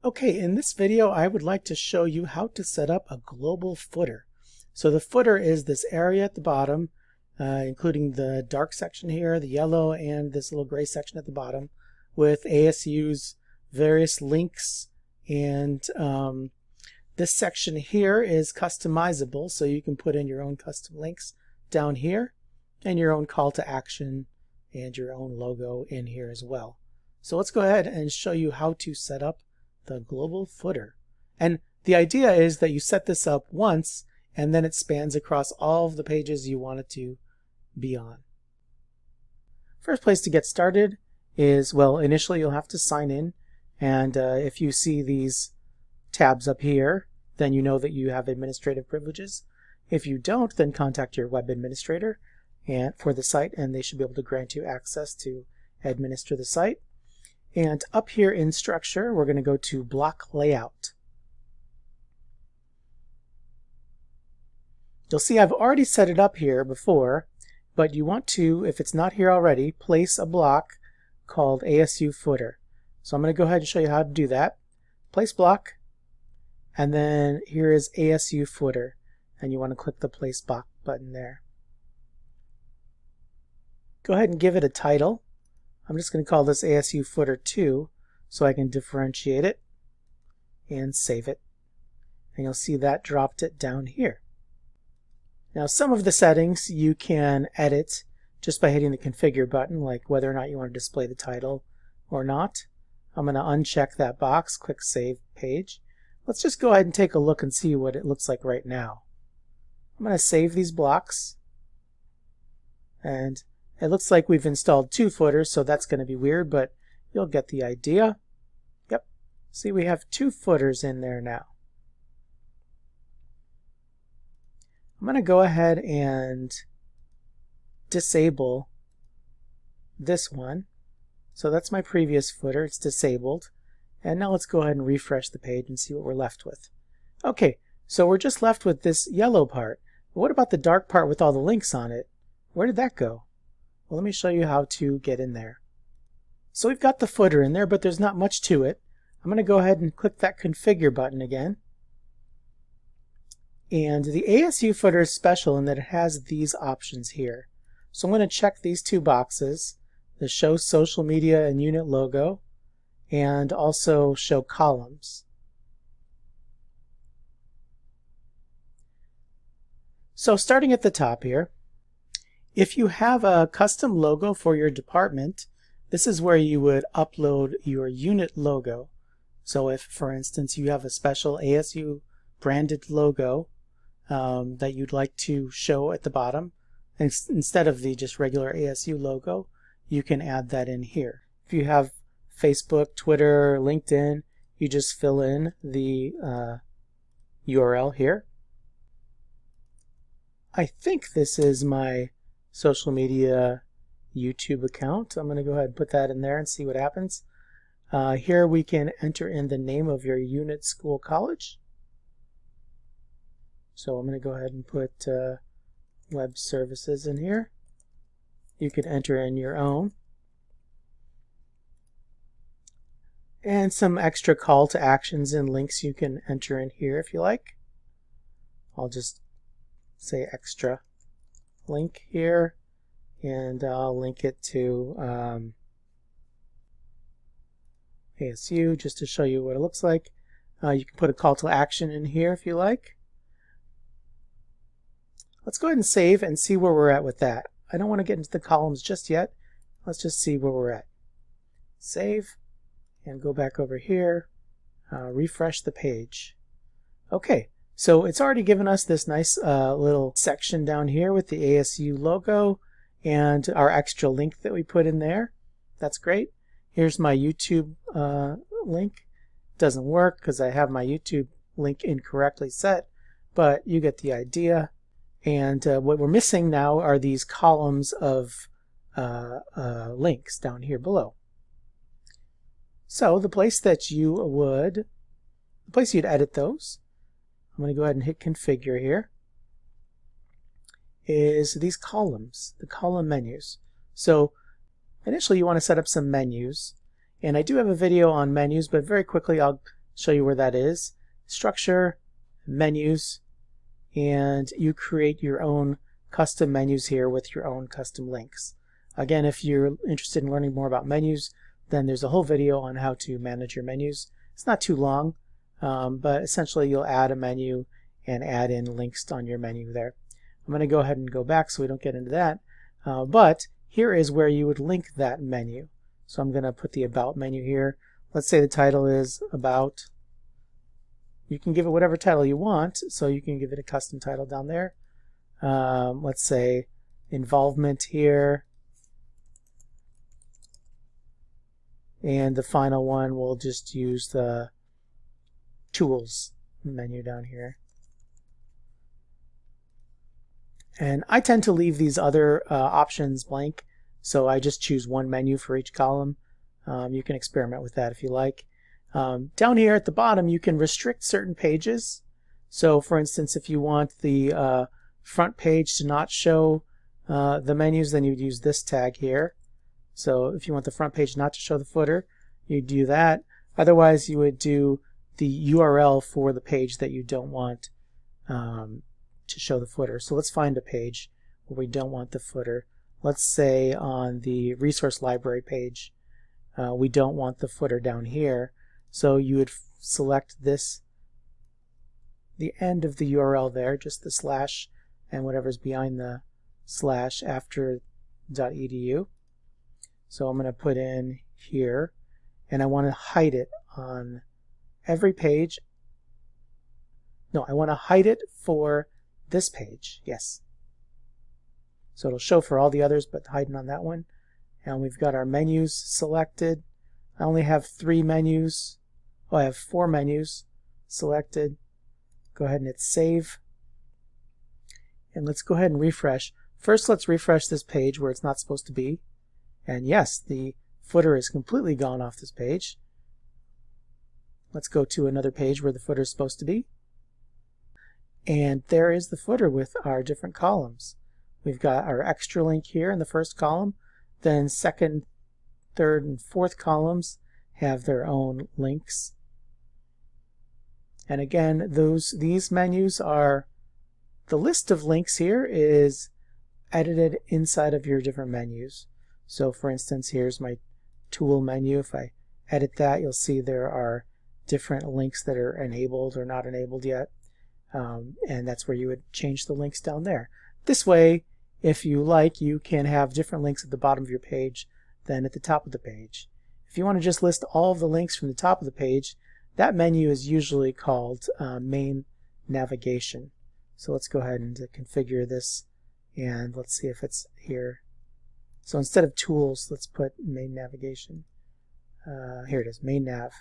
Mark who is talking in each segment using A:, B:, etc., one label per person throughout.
A: Okay, in this video I would like to show you how to set up a global footer. So the footer is this area at the bottom, including the dark section here, the yellow, and this little gray section at the bottom with ASU's various links. And this section here is customizable, so you can put in your own custom links down here and your own call to action and your own logo in here as well. So let's go ahead and show you how to set up the global footer. And the idea is that you set this up once and then it spans across all of the pages you want it to be on. First place to get started is, well, initially you'll have to sign in, and if you see these tabs up here, then you know that you have administrative privileges. If you don't, then contact your web administrator and for the site, and they should be able to grant you access to administer the site. And up here in structure, we're going to go to block layout. You'll see I've already set it up here before, but you want to, if it's not here already, place a block called ASU footer. So I'm going to go ahead and show you how to do that. Place block, and then here is ASU footer, and you want to click the place block button there. Go ahead and give it a title. I'm just going to call this ASU footer 2 so I can differentiate it and save it. And you'll see that dropped it down here. Now some of the settings you can edit just by hitting the configure button, like whether or not you want to display the title or not. I'm going to uncheck that box, click Save Page. Let's just go ahead and take a look and see what it looks like right now. I'm going to save these blocks, and it looks like we've installed 2 footers, so that's going to be weird, but you'll get the idea. Yep, see, we have 2 footers in there now. I'm going to go ahead and disable this one. So that's my previous footer, it's disabled. And now let's go ahead and refresh the page and see what we're left with. Okay, so we're just left with this yellow part. But what about the dark part with all the links on it? Where did that go? Well, let me show you how to get in there. So we've got the footer in there, but there's not much to it. I'm going to go ahead and click that configure button again. And the ASU footer is special in that it has these options here. So I'm going to check these 2 boxes, the show social media and unit logo, and also show columns. So starting at the top here, if you have a custom logo for your department, this is where you would upload your unit logo. So if, for instance, you have a special ASU branded logo that you'd like to show at the bottom, instead of the just regular ASU logo, you can add that in here. If you have Facebook, Twitter, LinkedIn, you just fill in the URL here. I think this is my social media YouTube account. I'm going to go ahead and put that in there and see what happens. Here we can enter in the name of your unit, school, college. So I'm going to go ahead and put web services in here. You can enter in your own. And some extra call to actions and links you can enter in here if you like. I'll just say extra link here, and I'll link it to ASU just to show you what it looks like. You can put a call to action in here if you like. Let's go ahead and save and see where we're at with that. I don't want to get into the columns just yet. Let's just see where we're at. Save and go back over here, refresh the page. Okay, so it's already given us this nice little section down here with the ASU logo and our extra link that we put in there. That's great. Here's my YouTube link. Doesn't work because I have my YouTube link incorrectly set, but you get the idea. And what we're missing now are these columns of links down here below. So the place you'd edit those, I'm going to go ahead and hit configure here, is these columns, the column menus. So initially you want to set up some menus, and I do have a video on menus, but very quickly I'll show you where that is. Structure, menus, and you create your own custom menus here with your own custom links. Again, if you're interested in learning more about menus, then there's a whole video on how to manage your menus. It's not too long, but essentially you'll add a menu and add in links on your menu there. I'm going to go ahead and go back so we don't get into that, but here is where you would link that menu. So I'm going to put the About menu here. Let's say the title is About. You can give it whatever title you want, so you can give it a custom title down there. Let's say Involvement here. And the final one, we'll just use the Tools menu down here. And I tend to leave these other options blank, so I just choose one menu for each column. You can experiment with that if you like. Down here at the bottom, you can restrict certain pages. So for instance, if you want the front page to not show the menus, then you'd use this tag here. So if you want the front page not to show the footer, you do that. Otherwise, you would do the URL for the page that you don't want to show the footer. So let's find a page where we don't want the footer. Let's say on the resource library page, we don't want the footer down here. So you would select this, the end of the URL there, just the slash and whatever's behind the slash after .edu. So I'm going to put in here, and I want to hide it on every page. No, I want to hide it for this page. Yes. So it'll show for all the others, but hiding on that one. And we've got our menus selected. I only have 3 menus. Oh, I have 4 menus selected. Go ahead and hit save. And let's go ahead and refresh. First, let's refresh this page where it's not supposed to be. And yes, the footer is completely gone off this page. Let's go to another page where the footer is supposed to be. And there is the footer with our different columns. We've got our extra link here in the first column. Then second, third, and fourth columns have their own links. And again, these menus are, the list of links here is edited inside of your different menus. So for instance, here's my tool menu. If I edit that, you'll see there are different links that are enabled or not enabled yet. And that's where you would change the links down there. This way, if you like, you can have different links at the bottom of your page than at the top of the page. If you want to just list all of the links from the top of the page, that menu is usually called main navigation. So let's go ahead and configure this, and let's see if it's here. So instead of tools, let's put main navigation. Here it is, main nav.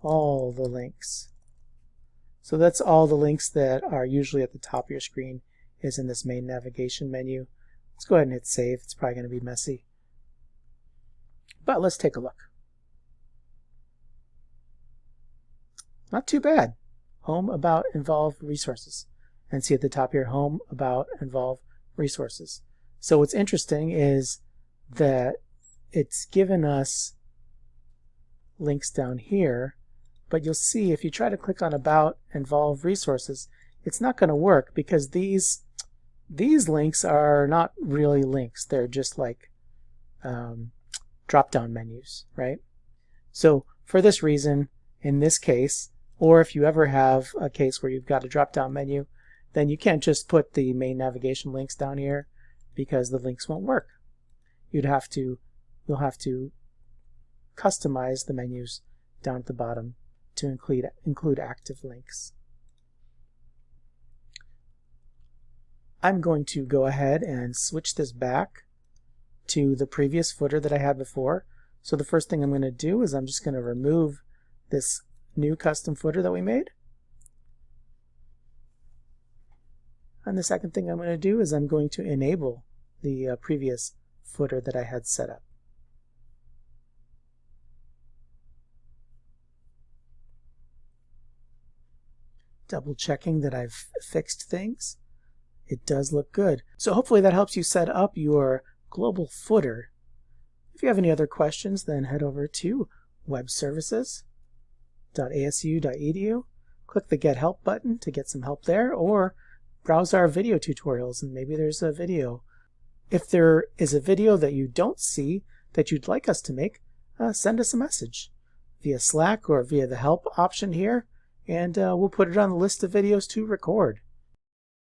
A: All the links. So that's all the links that are usually at the top of your screen is in this main navigation menu. Let's go ahead and hit save. It's probably going to be messy. But let's take a look. Not too bad. Home, About, Involve, Resources. And see at the top here, Home, About, Involve, Resources. So what's interesting is that it's given us links down here, but you'll see if you try to click on About, Involve, Resources, it's not going to work because these links are not really links. They're just like drop-down menus, right? So for this reason, in this case, or if you ever have a case where you've got a drop-down menu, then you can't just put the main navigation links down here because the links won't work. You'll have to customize the menus down at the bottom to include active links. I'm going to go ahead and switch this back to the previous footer that I had before. So the first thing I'm going to do is I'm just going to remove this new custom footer that we made. And the second thing I'm going to do is I'm going to enable the previous footer that I had set up. Double checking that I've fixed things. It does look good. So hopefully that helps you set up your global footer. If you have any other questions, then head over to Web Services, www.asu.edu. Click the Get Help button to get some help there, or browse our video tutorials and maybe there's a video. If there is a video that you don't see that you'd like us to make, send us a message via Slack or via the help option here, and we'll put it on the list of videos to record.